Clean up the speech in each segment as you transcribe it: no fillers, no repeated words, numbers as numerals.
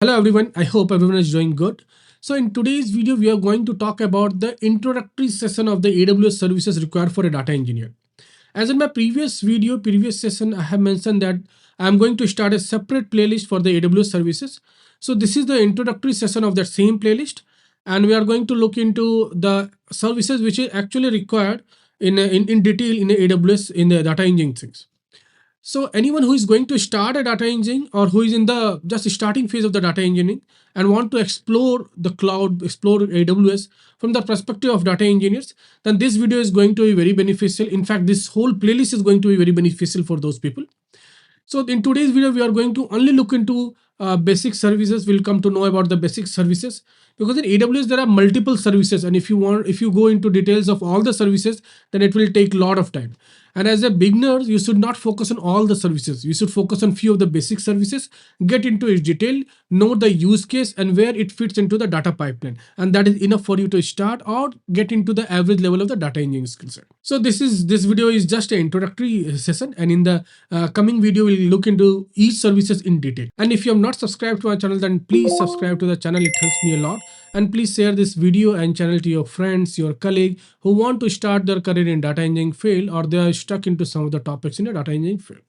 Hello everyone, I hope everyone is doing good. So in today's video, we are going to talk about the introductory session of the AWS services required for a data engineer. As in my previous session, I have mentioned that I'm going to start a separate playlist for the AWS services. So this is the introductory session of that same playlist. And we are going to look into the services which is actually required in detail in the AWS in the data engineering things. So anyone who is going to start a data engineering or who is in the just starting phase of the data engineering and want to explore the cloud, explore AWS from the perspective of data engineers, then this video is going to be very beneficial. In fact, this whole playlist is going to be very beneficial for those people. So in today's video, we are going to only look into basic services. We'll come to know about the basic services because in AWS there are multiple services, and if you go into details of all the services, then it will take a lot of time. And as a beginner, you should not focus on all the services. You should focus on few of the basic services, get into its detail, know the use case and where it fits into the data pipeline. And that is enough for you to start or get into the average level of the data engineering skill set. So this video is just an introductory session, and in the coming video, we'll look into each services in detail. And if you have not subscribed to our channel, then please subscribe to the channel. It helps me a lot. And please share this video and channel to your friends, your colleague who want to start their career in data engineering field or they are stuck into some of the topics in the data engineering field.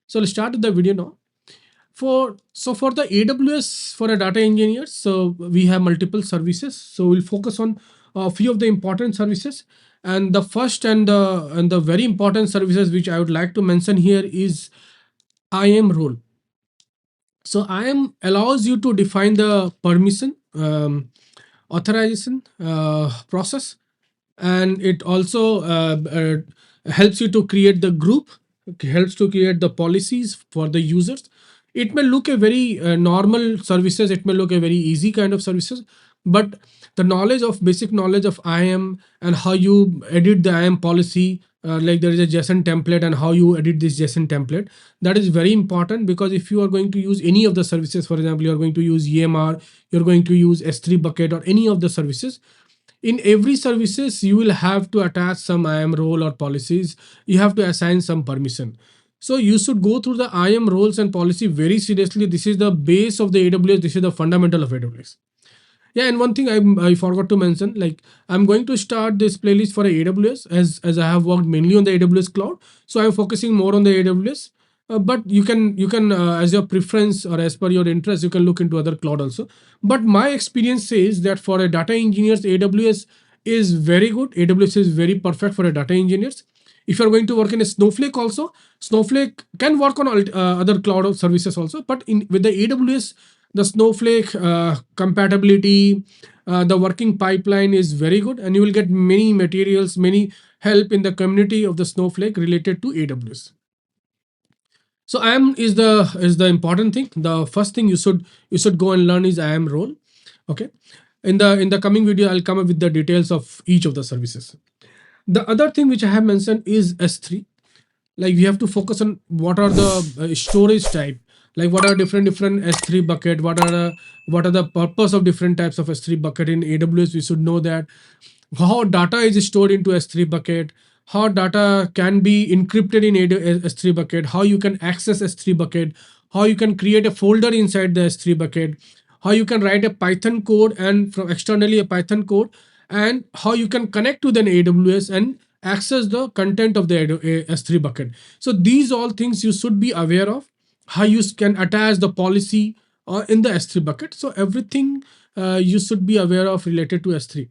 So let's start with the video now. For the AWS for a data engineer, so we have multiple services. So we'll focus on a few of the important services. And the first and the very important services which I would like to mention here is IAM role. So IAM allows you to define the permission, authorization process, and it also helps you to create the group, helps to create the policies for the users. It may look a very normal services, it may look a very easy kind of services, but the knowledge of basic knowledge of IAM and how you edit the IAM policy, like there is a JSON template and how you edit this JSON template, that is very important. Because if you are going to use any of the services, for example, you are going to use EMR, you're going to use S3 bucket or any of the services, in every services you will have to attach some IAM role or policies. You have to assign some permission. So you should go through the IAM roles and policy very seriously. This is the base of the AWS. This is the fundamental of AWS. Yeah, and one thing I forgot to mention, like I'm going to start this playlist for AWS as I have worked mainly on the AWS cloud. So I'm focusing more on the AWS. But you can as your preference or as per your interest, you can look into other cloud also. But my experience says that for a data engineers, AWS is very good. AWS is very perfect for a data engineers. If you're going to work in a Snowflake also, Snowflake can work on other cloud services also. But in with the AWS, the Snowflake compatibility, the working pipeline is very good, and you will get many materials, many help in the community of the Snowflake related to AWS. So IAM is the important thing. The first thing you should go and learn is IAM role. Okay. In the coming video, I'll come up with the details of each of the services. The other thing which I have mentioned is S3. Like we have to focus on what are the storage type, like what are different S3 bucket, what are the purpose of different types of S3 bucket in AWS. We should know that how data is stored into S3 bucket, how data can be encrypted in S3 bucket, how you can access S3 bucket, how you can create a folder inside the S3 bucket, how you can write a Python code and from externally a Python code, and how you can connect to the AWS and access the content of the S3 bucket. So these all things you should be aware of, how you can attach the policy in the S3 bucket. So everything you should be aware of related to S3.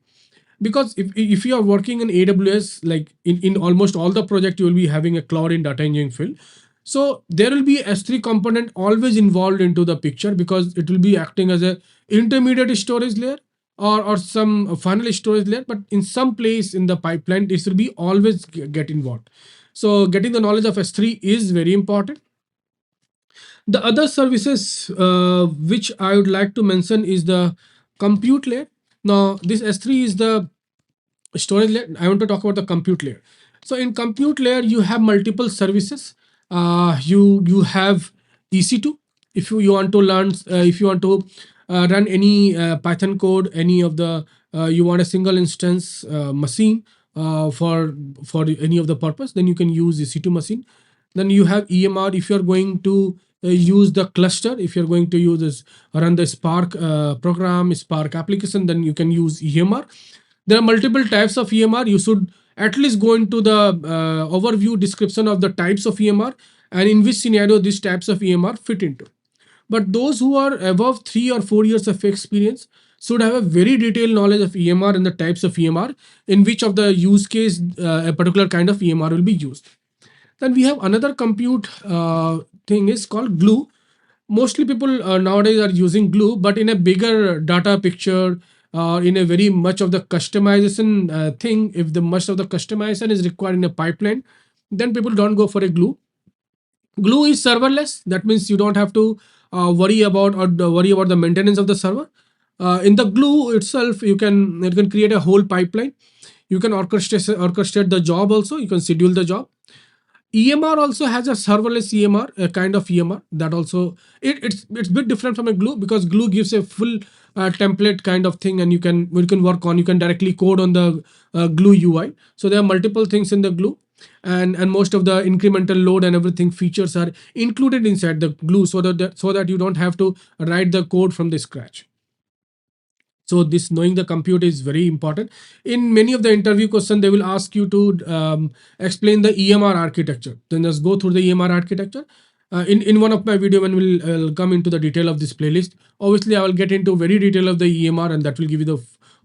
Because if you are working in AWS, like in almost all the project, you will be having a cloud in data engineering field. So there will be S3 component always involved into the picture, because it will be acting as a intermediate storage layer or some final storage layer, but in some place in the pipeline, this will be always get involved. So getting the knowledge of S3 is very important. The other services which I would like to mention is the compute layer. Now this S3 is the storage layer. I want to talk about the compute layer. So in compute layer, you have multiple services. You have EC2. If you want to learn, if you want to run any Python code, any of the you want a single instance machine for any of the purpose, then you can use EC2 machine. Then you have EMR. If you are going to use the cluster. If you're going to use this, run the Spark program, Spark application, then you can use EMR. There are multiple types of EMR. You should at least go into the overview description of the types of EMR and in which scenario these types of EMR fit into. But those who are above 3 or 4 years of experience should have a very detailed knowledge of EMR and the types of EMR in which of the use case a particular kind of EMR will be used. Then we have another compute thing is called glue. Mostly people nowadays are using glue, but in a bigger data picture, in a very much of the customization thing, if the much of the customization is required in a pipeline, then people don't go for a glue. Glue is serverless. That means you don't have to worry about the maintenance of the server. In the glue itself, you can create a whole pipeline. You can orchestrate the job also. You can schedule the job. EMR also has a serverless EMR, a kind of EMR that also it's a bit different from a glue because glue gives a full template kind of thing, and you can work on, you can directly code on the glue UI. So there are multiple things in the glue, and most of the incremental load and everything features are included inside the glue, so that you don't have to write the code from the scratch. So this knowing the compute is very important. In many of the interview questions, they will ask you to explain the EMR architecture. Then just go through the EMR architecture. In one of my video, when we'll come into the detail of this playlist, obviously I will get into very detail of the EMR, and that will give you the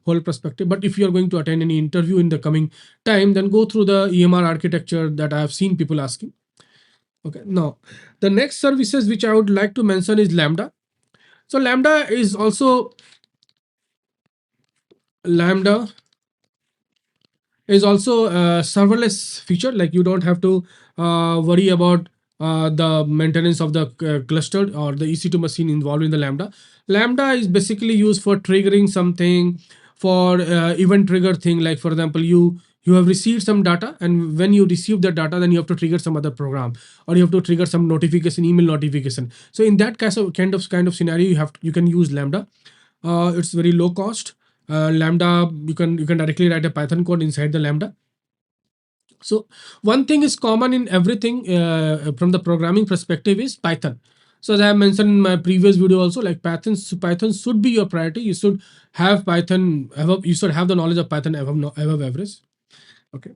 whole perspective. But if you are going to attend any interview in the coming time, then go through the EMR architecture that I have seen people asking. Okay, now the next services which I would like to mention is Lambda. So Lambda is also a serverless feature. Like you don't have to worry about the maintenance of the cluster or the EC2 machine involved in the Lambda. Lambda is basically used for triggering something, for event trigger thing. Like for example, you have received some data, and when you receive the data, then you have to trigger some other program, or you have to trigger some notification, email notification. So in that kind of scenario, you can use Lambda. It's very low cost. Lambda, you can directly write a Python code inside the Lambda. So one thing is common in everything from the programming perspective is Python. So as I mentioned in my previous video also, like Python should be your priority. You should have Python. You should have the knowledge of Python above average. Okay.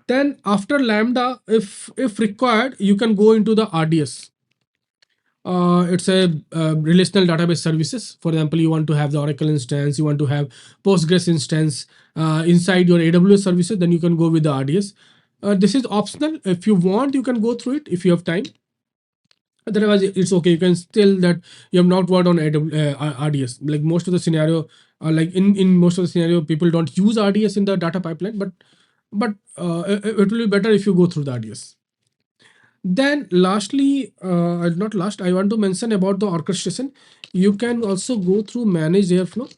Then after Lambda, if required, you can go into the RDS. It's a relational database services. For example, you want to have the Oracle instance, you want to have Postgres instance inside your AWS services, then you can go with the RDS. This is optional. If you want, you can go through it if you have time. Otherwise, it's okay. You can still that you have not worked on RDS. Like most of the scenario, like in most of the scenario, people don't use RDS in the data pipeline, but it will be better if you go through the RDS. Then lastly, not last, I want to mention about the orchestration. You can also go through manage Airflow.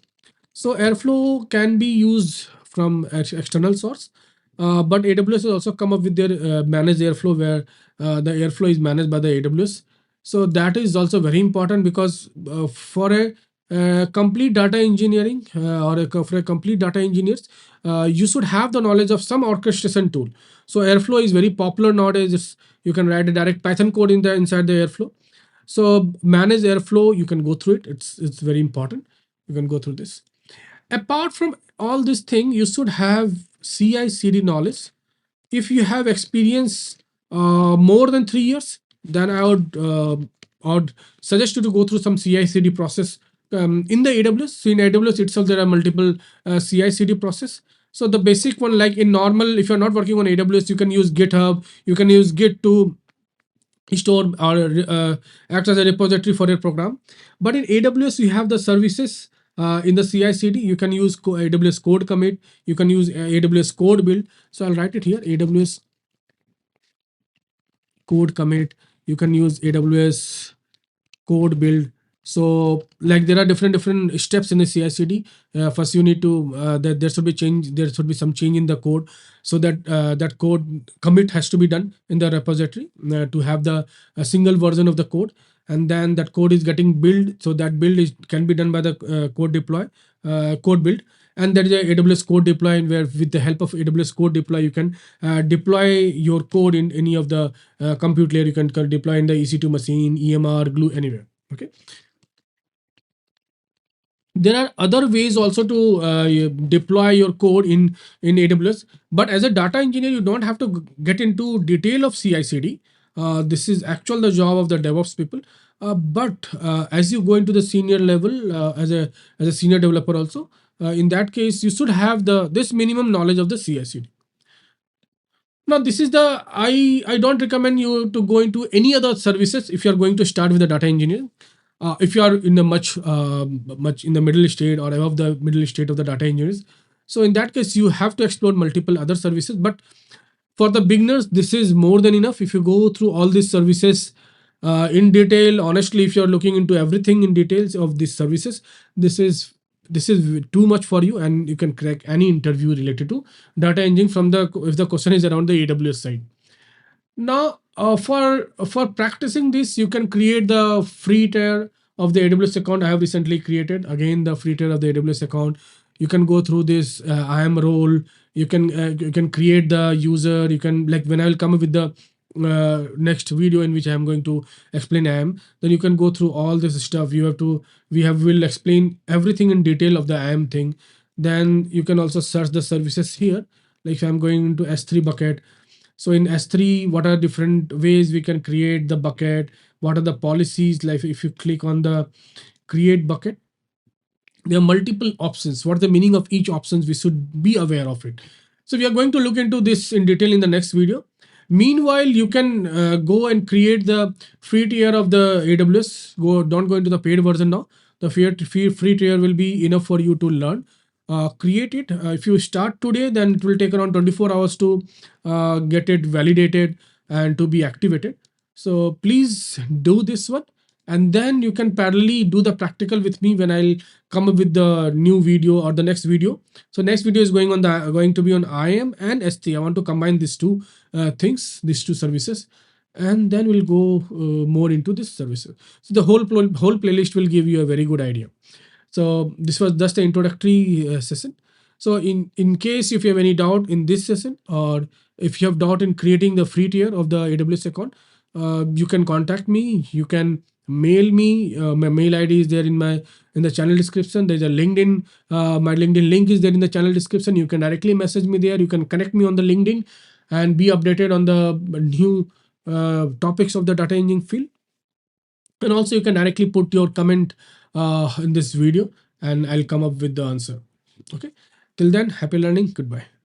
So Airflow can be used from external source, but AWS has also come up with their manage Airflow, where the Airflow is managed by the AWS. So that is also very important because for a complete data engineering for a complete data engineers, you should have the knowledge of some orchestration tool. So Airflow is very popular nowadays. You can write a direct Python code inside the Airflow. So manage Airflow, you can go through it. It's very important. You can go through this. Apart from all this thing, you should have CI/CD knowledge. If you have experience more than 3 years, then I would suggest you to go through some CI/CD process in the AWS. So in AWS itself, there are multiple CI/CD process. So the basic one, like in normal, if you're not working on AWS, you can use GitHub, you can use Git to store or act as a repository for your program. But in AWS, you have the services in the CI/CD. You can use AWS code commit. You can use AWS code build. So I'll write it here: AWS code commit. You can use AWS code build. So like there are different steps in the CI/CD. First, you need to there should be change. There should be some change in the code, so that that code commit has to be done in the repository to have the a single version of the code, and then that code is getting built. So that build can be done by the code build, And there is a AWS code deploy, where with the help of AWS code deploy, you can deploy your code in any of the compute layer. You can deploy in the EC2 machine, EMR, Glue, anywhere. Okay. There are other ways also to deploy your code in AWS, but as a data engineer, you don't have to get into detail of CI/CD. This is actual the job of the DevOps people. But as you go into the senior level, as a senior developer also, in that case, you should have the this minimum knowledge of the CI/CD. Now, this is the I don't recommend you to go into any other services if you are going to start with the data engineering. If you are in the much in the middle state or above the middle state of the data engineers, so in that case you have to explore multiple other services. But for the beginners, this is more than enough. If you go through all these services in detail, honestly, if you're looking into everything in details of these services, this is this is too much for you, and you can crack any interview related to data engineering from the if the question is around the AWS side. Now, for practicing this, you can create the free tier of the AWS account. I have recently created again the free tier of the AWS account. You can go through this IAM role. You can create the user. You can, like, when I will come up with the next video in which I am going to explain IAM, then you can go through all this stuff. You have to we have will explain everything in detail of the IAM thing. Then you can also search the services here. Like if I'm going into S3 bucket, so in S3, what are different ways we can create the bucket? What are the policies? Like if you click on the create bucket, there are multiple options. What the meaning of each options? We should be aware of it. So we are going to look into this in detail in the next video. Meanwhile, you can go and create the free tier of the AWS. Don't go into the paid version now. The free tier will be enough for you to learn. Create it. If you start today, then it will take around 24 hours to get it validated and to be activated. So please do this one, and then you can parallelly do the practical with me when I'll come up with the new video or the next video. So next video is going to be on IAM and S3. I want to combine these two things, these two services, and then we'll go more into this services. So the whole playlist will give you a very good idea. So this was just the introductory session. So in case if you have any doubt in this session, or if you have doubt in creating the free tier of the AWS account, you can contact me. You can mail me. My mail ID is there in the channel description. There's a LinkedIn. My LinkedIn link is there in the channel description. You can directly message me there. You can connect me on the LinkedIn and be updated on the new topics of the data engineering field. And also you can directly put your comment in this video, and I'll come up with the answer. Okay. Till then, happy learning. Goodbye.